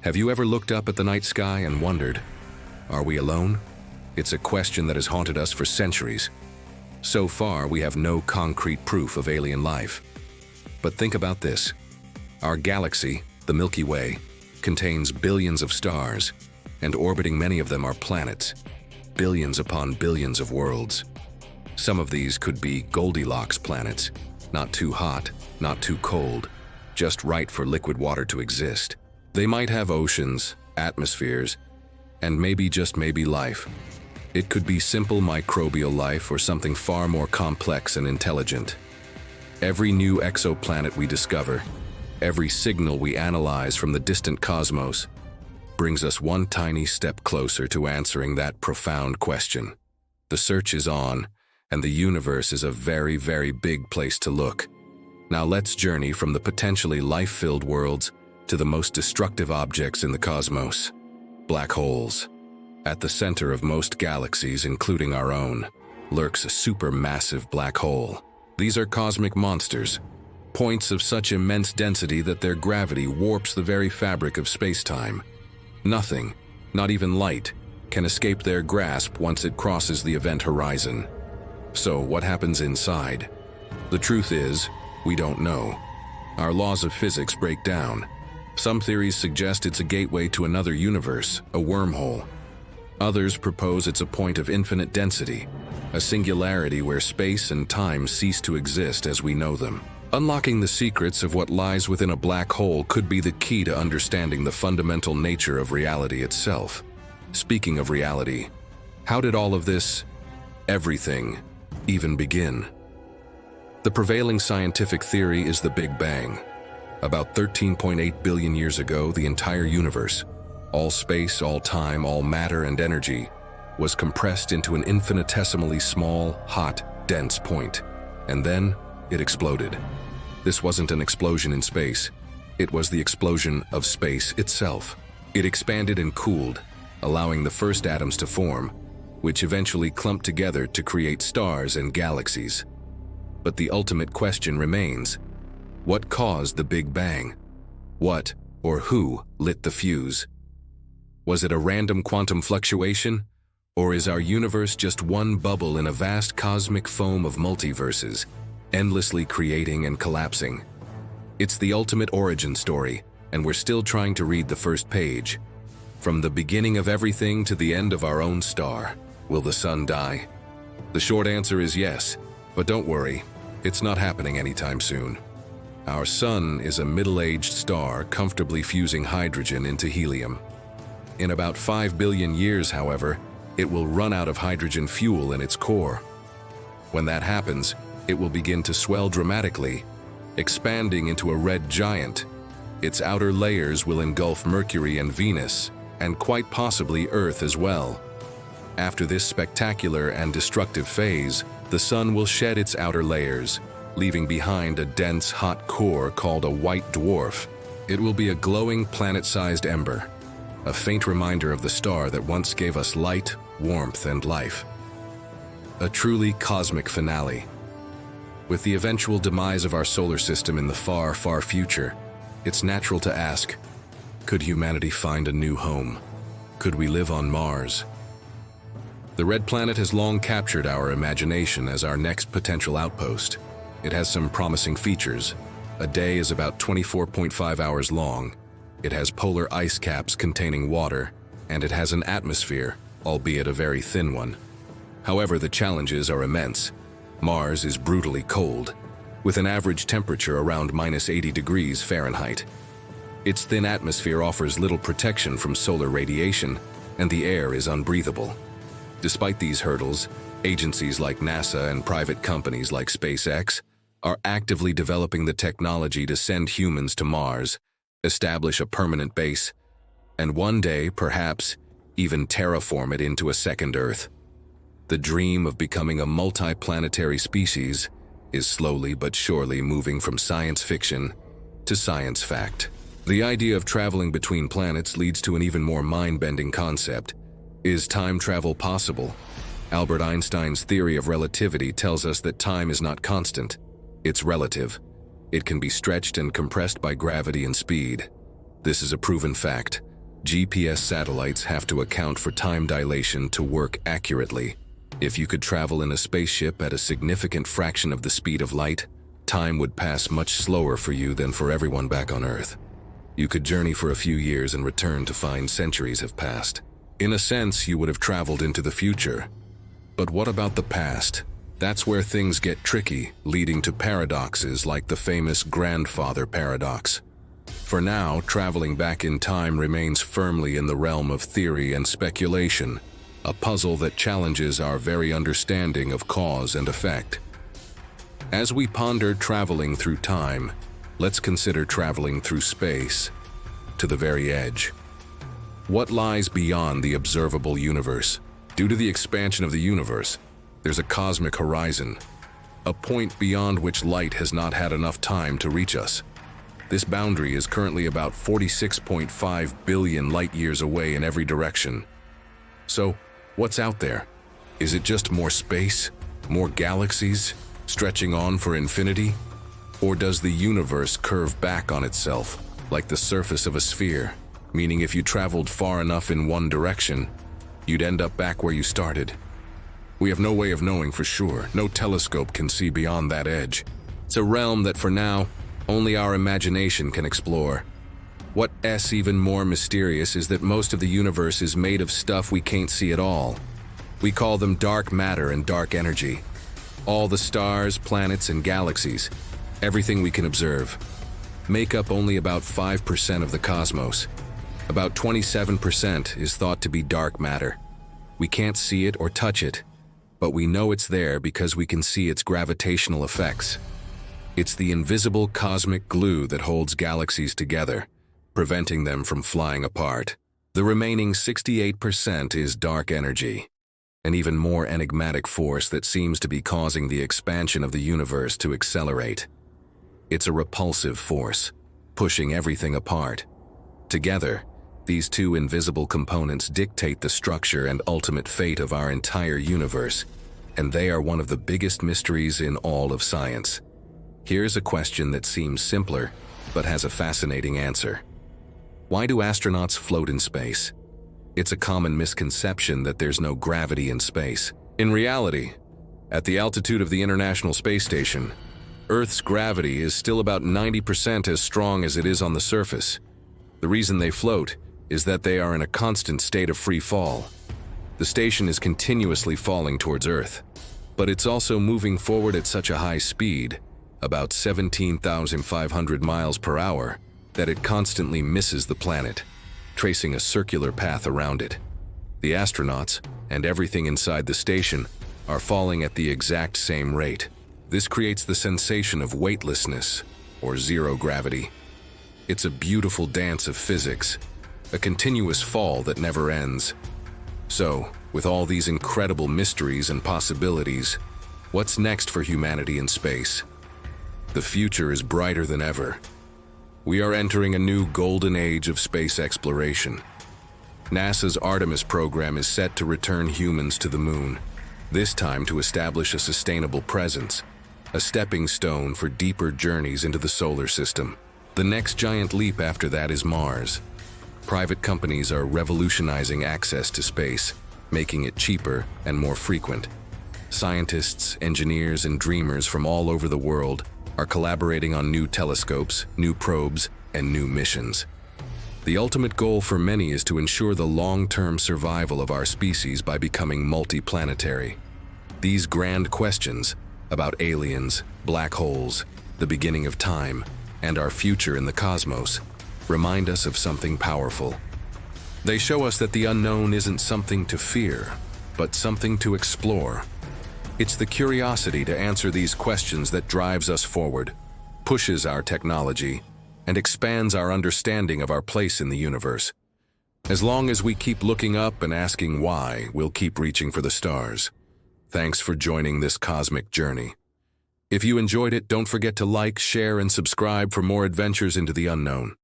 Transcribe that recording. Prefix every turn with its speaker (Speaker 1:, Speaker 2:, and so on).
Speaker 1: Have you ever looked up at the night sky and wondered, are we alone? It's a question that has haunted us for centuries. So far, we have no concrete proof of alien life. But think about this. Our galaxy, the Milky Way, contains billions of stars, and orbiting many of them are planets, billions upon billions of worlds. Some of these could be Goldilocks planets, not too hot, not too cold, just right for liquid water to exist. They might have oceans, atmospheres, and maybe just maybe life. It could be simple microbial life or something far more complex and intelligent. Every new exoplanet we discover, every signal we analyze from the distant cosmos, brings us one tiny step closer to answering that profound question. The search is on, and the universe is a very, very big place to look. Now let's journey from the potentially life-filled worlds to the most destructive objects in the cosmos, black holes. At the center of most galaxies, including our own, lurks a supermassive black hole. These are cosmic monsters, points of such immense density that their gravity warps the very fabric of space-time. Nothing, not even light, can escape their grasp once it crosses the event horizon. So what happens inside? The truth is, we don't know. Our laws of physics break down. Some theories suggest it's a gateway to another universe, a wormhole. Others propose it's a point of infinite density, a singularity where space and time cease to exist as we know them. Unlocking the secrets of what lies within a black hole could be the key to understanding the fundamental nature of reality itself. Speaking of reality, how did all of this, everything, even begin? The prevailing scientific theory is the Big Bang. About 13.8 billion years ago, the entire universe, all space, all time, all matter and energy, was compressed into an infinitesimally small, hot, dense point. And then it exploded. This wasn't an explosion in space. It was the explosion of space itself. It expanded and cooled, allowing the first atoms to form, which eventually clumped together to create stars and galaxies. But the ultimate question remains: what caused the Big Bang? What or who lit the fuse? Was it a random quantum fluctuation? Or is our universe just one bubble in a vast cosmic foam of multiverses, endlessly creating and collapsing? It's the ultimate origin story, and we're still trying to read the first page. From the beginning of everything to the end of our own star, will the sun die? The short answer is yes, but don't worry, it's not happening anytime soon. Our sun is a middle-aged star comfortably fusing hydrogen into helium. In about 5 billion years, however, it will run out of hydrogen fuel in its core. When that happens, it will begin to swell dramatically, expanding into a red giant. Its outer layers will engulf Mercury and Venus, and quite possibly Earth as well. After this spectacular and destructive phase, the sun will shed its outer layers, leaving behind a dense, hot core called a white dwarf. It will be a glowing planet-sized ember, a faint reminder of the star that once gave us light, warmth, and life. A truly cosmic finale. With the eventual demise of our solar system in the far, far future, it's natural to ask, could humanity find a new home? Could we live on Mars? The red planet has long captured our imagination as our next potential outpost. It has some promising features. A day is about 24.5 hours long. It has polar ice caps containing water, and it has an atmosphere, albeit a very thin one. However, the challenges are immense. Mars is brutally cold, with an average temperature around -80 degrees Fahrenheit. Its thin atmosphere offers little protection from solar radiation, and the air is unbreathable. Despite these hurdles, agencies like NASA and private companies like SpaceX are actively developing the technology to send humans to Mars, establish a permanent base, and one day, perhaps, even terraform it into a second Earth. The dream of becoming a multi-planetary species is slowly but surely moving from science fiction to science fact. The idea of traveling between planets leads to an even more mind-bending concept. Is time travel possible? Albert Einstein's theory of relativity tells us that time is not constant. It's relative. It can be stretched and compressed by gravity and speed. This is a proven fact, GPS satellites have to account for time dilation to work accurately. If you could travel in a spaceship at a significant fraction of the speed of light, time would pass much slower for you than for everyone back on Earth. You could journey for a few years and return to find centuries have passed. In a sense, you would have traveled into the future. But what about the past? That's where things get tricky, leading to paradoxes like the famous grandfather paradox. For now, traveling back in time remains firmly in the realm of theory and speculation, a puzzle that challenges our very understanding of cause and effect. As we ponder traveling through time, let's consider traveling through space, to the very edge. What lies beyond the observable universe? Due to the expansion of the universe, there's a cosmic horizon, a point beyond which light has not had enough time to reach us. This boundary is currently about 46.5 billion light-years away in every direction. So, what's out there? Is it just more space, more galaxies, stretching on for infinity? Or does the universe curve back on itself, like the surface of a sphere, meaning if you traveled far enough in one direction, you'd end up back where you started? We have no way of knowing for sure. No telescope can see beyond that edge. It's a realm that for now, only our imagination can explore. What's even more mysterious is that most of the universe is made of stuff we can't see at all. We call them dark matter and dark energy. All the stars, planets, and galaxies, everything we can observe, make up only about 5% of the cosmos. About 27% is thought to be dark matter. We can't see it or touch it, but we know it's there because we can see its gravitational effects. It's the invisible cosmic glue that holds galaxies together, preventing them from flying apart. The remaining 68% is dark energy, an even more enigmatic force that seems to be causing the expansion of the universe to accelerate. It's a repulsive force, pushing everything apart. Together, these two invisible components dictate the structure and ultimate fate of our entire universe, and they are one of the biggest mysteries in all of science. Here's a question that seems simpler, but has a fascinating answer. Why do astronauts float in space? It's a common misconception that there's no gravity in space. In reality, at the altitude of the International Space Station, Earth's gravity is still about 90% as strong as it is on the surface. The reason they float is that they are in a constant state of free fall. The station is continuously falling towards Earth, but it's also moving forward at such a high speed, about 17,500 miles per hour, that it constantly misses the planet, tracing a circular path around it. The astronauts, and everything inside the station, are falling at the exact same rate. This creates the sensation of weightlessness, or zero gravity. It's a beautiful dance of physics, a continuous fall that never ends. So, with all these incredible mysteries and possibilities, what's next for humanity in space? The future is brighter than ever. We are entering a new golden age of space exploration. NASA's Artemis program is set to return humans to the moon, this time to establish a sustainable presence, a stepping stone for deeper journeys into the solar system. The next giant leap after that is Mars. Private companies are revolutionizing access to space, making it cheaper and more frequent. Scientists, engineers, and dreamers from all over the world are collaborating on new telescopes, new probes, and new missions. The ultimate goal for many is to ensure the long-term survival of our species by becoming multiplanetary. These grand questions about aliens, black holes, the beginning of time, and our future in the cosmos remind us of something powerful. They show us that the unknown isn't something to fear, but something to explore. It's the curiosity to answer these questions that drives us forward, pushes our technology, and expands our understanding of our place in the universe. As long as we keep looking up and asking why, we'll keep reaching for the stars. Thanks for joining this cosmic journey. If you enjoyed it, don't forget to like, share, and subscribe for more adventures into the unknown.